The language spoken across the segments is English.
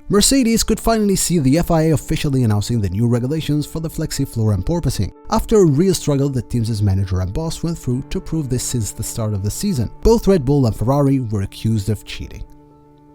Mercedes could finally see the FIA officially announcing the new regulations for the Flexi floor and porpoising, after a real struggle the team's manager and boss went through to prove this since the start of the season. Both Red Bull and Ferrari were accused of cheating,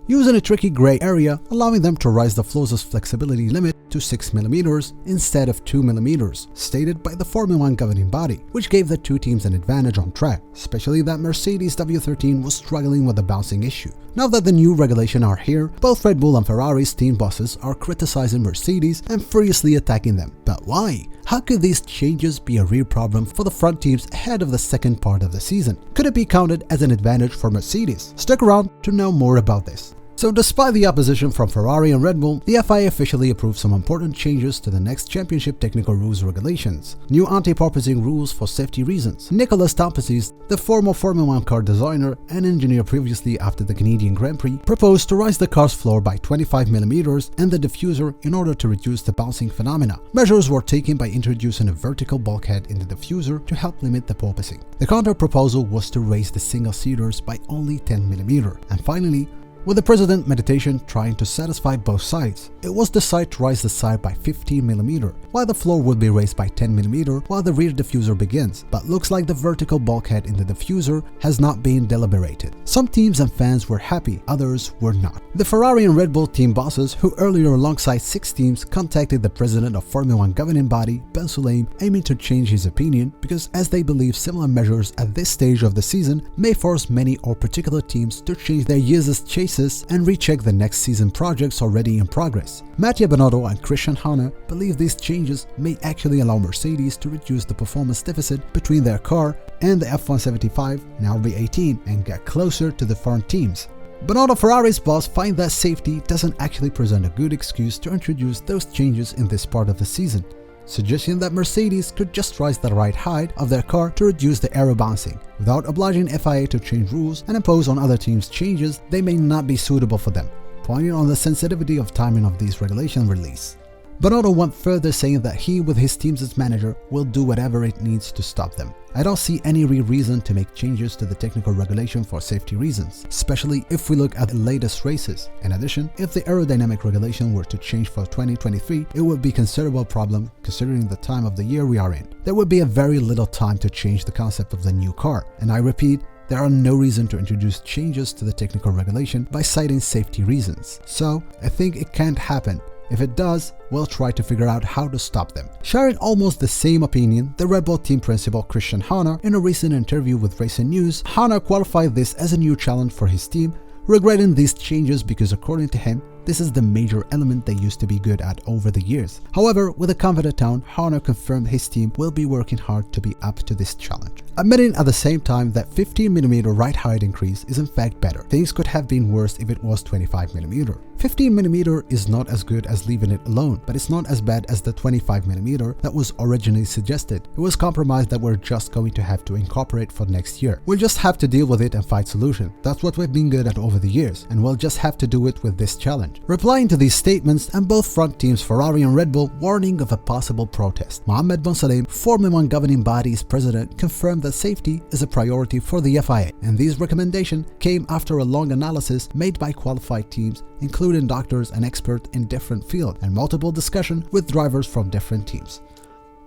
using a tricky grey area, allowing them to raise the floor's flexibility limit to 6mm instead of 2mm, stated by the Formula 1 governing body, which gave the two teams an advantage on track, especially that Mercedes W13 was struggling with the bouncing issue. Now that the new regulations are here, both Red Bull and Ferrari's team bosses are criticizing Mercedes and furiously attacking them. But why? How could these changes be a real problem for the front teams ahead of the second part of the season? Could it be counted as an advantage for Mercedes? Stick around to know more about this. So despite the opposition from Ferrari and Red Bull, the FIA officially approved some important changes to the next championship technical rules regulations. New anti-porpoising rules for safety reasons. Nicolas Tampazis, the former Formula 1 car designer and engineer previously after the Canadian Grand Prix, proposed to raise the car's floor by 25mm and the diffuser in order to reduce the bouncing phenomena. Measures were taken by introducing a vertical bulkhead in the diffuser to help limit the porpoising. The counter-proposal was to raise the single-seaters by only 10mm. And finally, with the president meditation trying to satisfy both sides, it was decided to raise the side by 15mm, while the floor would be raised by 10mm while the rear diffuser begins, but looks like the vertical bulkhead in the diffuser has not been deliberated. Some teams and fans were happy, others were not. The Ferrari and Red Bull team bosses, who earlier alongside 6 teams contacted the president of Formula 1 governing body, Ben Sulayem, aiming to change his opinion because as they believe similar measures at this stage of the season may force many or particular teams to change their year's chase and recheck the next season projects already in progress. Binotto and Christian Horner believe these changes may actually allow Mercedes to reduce the performance deficit between their car and the F175, now V18, and get closer to the front teams. Binotto, Ferrari's boss, finds that safety doesn't actually present a good excuse to introduce those changes in this part of the season, suggesting that Mercedes could just raise the right height of their car to reduce the aero bouncing, without obliging FIA to change rules and impose on other teams changes they may not be suitable for them, pointing on the sensitivity of timing of these regulation release. Binotto went further, saying that he, with his team's as manager, will do whatever it needs to stop them. I don't see any real reason to make changes to the technical regulation for safety reasons, especially if we look at the latest races. In addition, if the aerodynamic regulation were to change for 2023, it would be a considerable problem considering the time of the year we are in. There would be a very little time to change the concept of the new car, and I repeat, there are no reason to introduce changes to the technical regulation by citing safety reasons. So, I think it can't happen. If it does, we'll try to figure out how to stop them. Sharing almost the same opinion, the Red Bull team principal Christian Horner, in a recent interview with Racing News, Horner qualified this as a new challenge for his team, regretting these changes because according to him, this is the major element they used to be good at over the years. However, with a confident tone, Horner confirmed his team will be working hard to be up to this challenge, admitting at the same time that 15mm right height increase is in fact better. Things could have been worse if it was 25mm. 15mm is not as good as leaving it alone, but it's not as bad as the 25mm that was originally suggested. It was compromised that we're just going to have to incorporate for next year. We'll just have to deal with it and find solution. That's what we've been good at over the years, and we'll just have to do it with this challenge. Replying to these statements, and both front teams Ferrari and Red Bull warning of a possible protest, Mohammed bin Sulayem, Formula 1 governing body's president, confirmed that safety is a priority for the FIA, and these recommendations came after a long analysis made by qualified teams, including doctors and experts in different fields, and multiple discussions with drivers from different teams.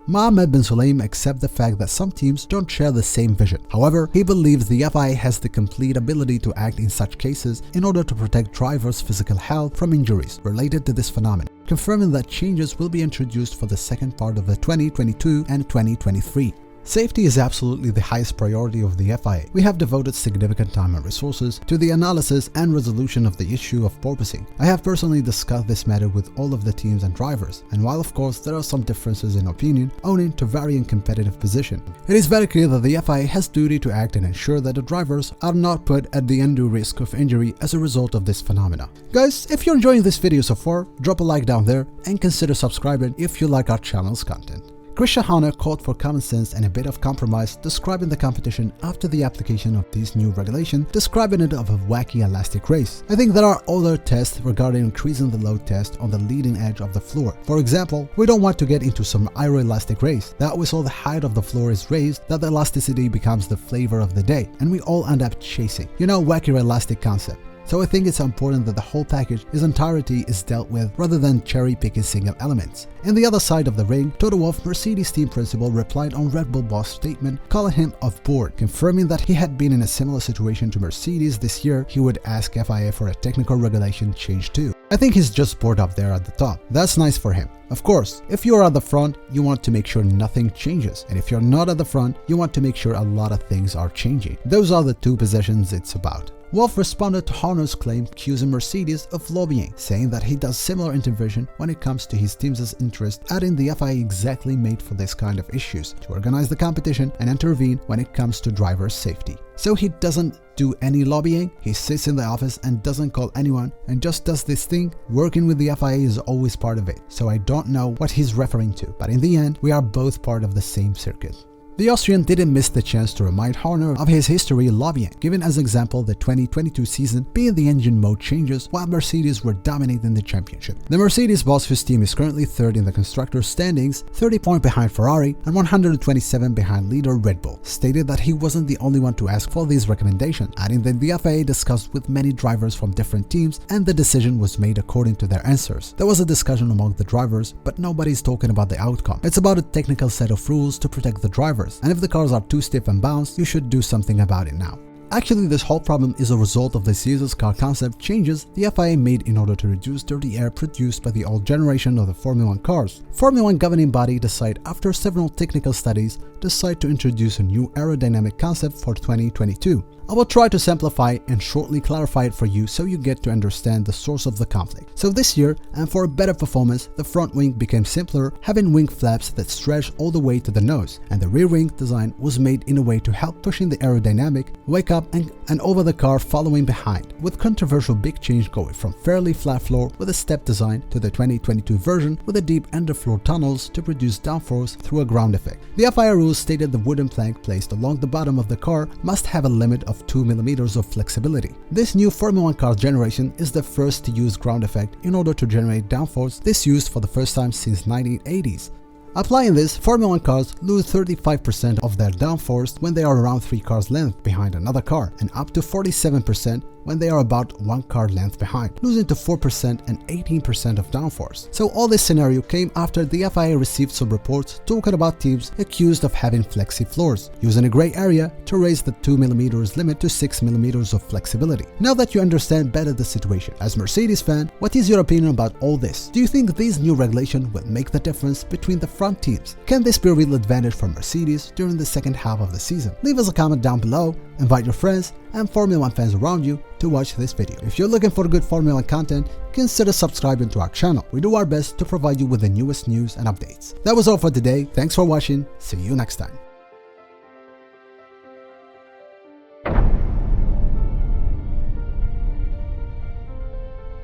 Mohammed bin Sulayem accepts the fact that some teams don't share the same vision. However, he believes the FIA has the complete ability to act in such cases in order to protect drivers' physical health from injuries related to this phenomenon, confirming that changes will be introduced for the second part of the 2022 and 2023. Safety is absolutely the highest priority of the FIA. We have devoted significant time and resources to the analysis and resolution of the issue of porpoising. I have personally discussed this matter with all of the teams and drivers, and while of course there are some differences in opinion owing to varying competitive position, it is very clear that the FIA has duty to act and ensure that the drivers are not put at the undue risk of injury as a result of this phenomena. Guys, if you're enjoying this video so far, drop a like down there and consider subscribing if you like our channel's content. Christian Horner called for common sense and a bit of compromise, describing the competition after the application of these new regulations, describing it of a wacky elastic race. I think there are other tests regarding increasing the load test on the leading edge of the floor. For example, we don't want to get into some aeroelastic race that we saw the height of the floor is raised, that the elasticity becomes the flavor of the day, and we all end up chasing, wacky elastic concept. So I think it's important that the whole package in entirety is dealt with rather than cherry-picking single elements. In the other side of the ring, Toto Wolff, Mercedes team principal, replied on Red Bull boss' statement, calling him off board, confirming that he had been in a similar situation to Mercedes this year. He would ask FIA for a technical regulation change too. I think he's just bored up there at the top. That's nice for him. Of course, if you're at the front, you want to make sure nothing changes, and if you're not at the front, you want to make sure a lot of things are changing. Those are the two positions it's about. Wolff responded to Horner's claim accusing Mercedes of lobbying, saying that he does similar intervention when it comes to his team's interest, adding the FIA exactly made for this kind of issues, to organize the competition and intervene when it comes to driver safety. So he doesn't do any lobbying, he sits in the office and doesn't call anyone and just does this thing. Working with the FIA is always part of it, so I don't know what he's referring to, but in the end, we are both part of the same circuit. The Austrian didn't miss the chance to remind Horner of his history lobbying, giving as example the 2022 season being the engine mode changes while Mercedes were dominating the championship. The Mercedes boss, whose team is currently third in the constructors' standings, 30 points behind Ferrari and 127 behind leader Red Bull, stated that he wasn't the only one to ask for these recommendations, adding that the FIA discussed with many drivers from different teams and the decision was made according to their answers. There was a discussion among the drivers, but nobody's talking about the outcome. It's about a technical set of rules to protect the drivers. And if the cars are too stiff and bounced, you should do something about it now. Actually, this whole problem is a result of this year's car concept changes the FIA made in order to reduce dirty air produced by the old generation of the Formula 1 cars. Formula 1 governing body decided, after several technical studies, to introduce a new aerodynamic concept for 2022. I will try to simplify and shortly clarify it for you so you get to understand the source of the conflict. So this year, and for a better performance, the front wing became simpler, having wing flaps that stretch all the way to the nose, and the rear wing design was made in a way to help pushing the aerodynamic wake up and over the car following behind, with controversial big change going from fairly flat floor with a step design to the 2022 version with a deep underfloor tunnels to produce downforce through a ground effect. The FIA rules stated the wooden plank placed along the bottom of the car must have a limit of 2 mm of flexibility. This new Formula 1 car generation is the first to use ground effect in order to generate downforce, this used for the first time since 1980s. Applying this, Formula 1 cars lose 35% of their downforce when they are around 3 cars length behind another car, and up to 47% when they are about 1 car length behind, losing to 4% and 18% of downforce. So all this scenario came after the FIA received some reports talking about teams accused of having flexi floors, using a gray area to raise the 2 mm limit to 6 mm of flexibility. Now that you understand better the situation, as Mercedes fan, what is your opinion about all this? Do you think these new regulations will make the difference between the front teams? Can this be a real advantage for Mercedes during the second half of the season? Leave us a comment down below, invite your friends and Formula 1 fans around you to watch this video. If you're looking for good Formula 1 content, consider subscribing to our channel. We do our best to provide you with the newest news and updates. That was all for today. Thanks for watching. See you next time.